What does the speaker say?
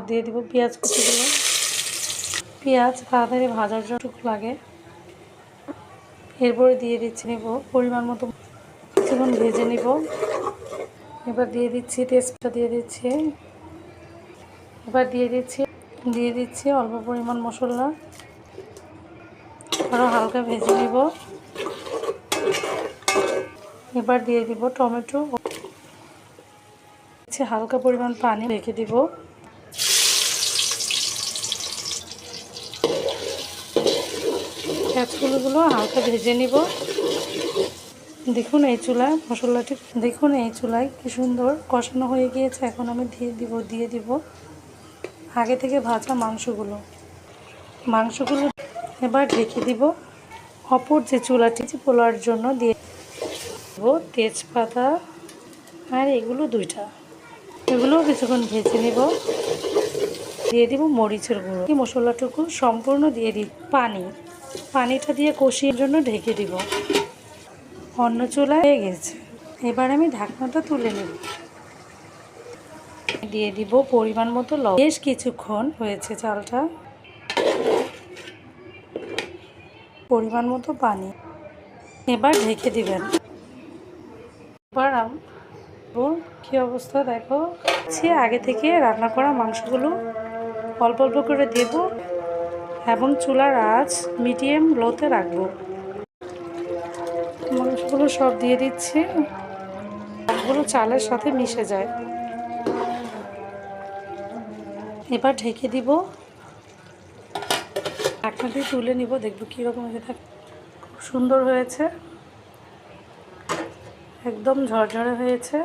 দিয়ে দিব পেঁয়াজ কুচিগুলো। পেঁয়াজ তাড়াতাড়ি ভাজার জন্য লাগে। এরপরে দিয়ে দিচ্ছি পরিমাণ মতো কিছুক্ষণ ভেজে নিব। এবার দিয়ে দিচ্ছি তেজপাতা দিয়ে দিচ্ছি। এবার দিয়ে দিচ্ছি অল্প পরিমাণ মশলা। আরও হালকা ভেজে নিব। এবার দিয়ে দিব টমেটো, হালকা পরিমাণ পানি রেখে দিব। পেঁয়াজগুলো হালকা ভেজে নিব। দেখুন এই চুলায় মশলাটি কি সুন্দর কষানো হয়ে গিয়েছে। এখন আমি দিয়ে দিব আগে থেকে ভাজা মাংসগুলো। এবার ঢেকে দিব। অপর যে চুলাটি পোলার জন্য দিয়ে দেব তেজপাতা, আর এগুলো দুইটা, এগুলোও কিছুক্ষণ ভেজে নিব। দিয়ে দিব মরিচের গুঁড়ো। এই মশলাটুকু সম্পূর্ণ দিয়ে দিই। পানিটা দিয়ে কষিয়ে জন্য ঢেকে দিব। অন্য চুলায় হয়ে গেছে। এবার আমি ঢাকনাটা তুলে নেব। দিয়ে দিব পরিমাণ মতো লবণ। বেশ কিছুক্ষণ হয়েছে চালটা। পরিমাণ মতো পানি। এবার ঢেকে দিবেন। এবার কি অবস্থা দেখো। আগে থেকে রান্না করা মাংসগুলো অল্প অল্প করে দেব এবং চুলার আঁচ মিডিয়াম লোতে রাখবো। মাংসগুলো সব দিয়ে দিচ্ছি, সবগুলো চালের সাথে মিশে যায়। এবার ঢেকে দিব। ঢাকনাটি তুলে নিব, দেখবো কীরকম হয়ে থাকে। খুব সুন্দর হয়েছে, একদম ঝরঝরে হয়েছে।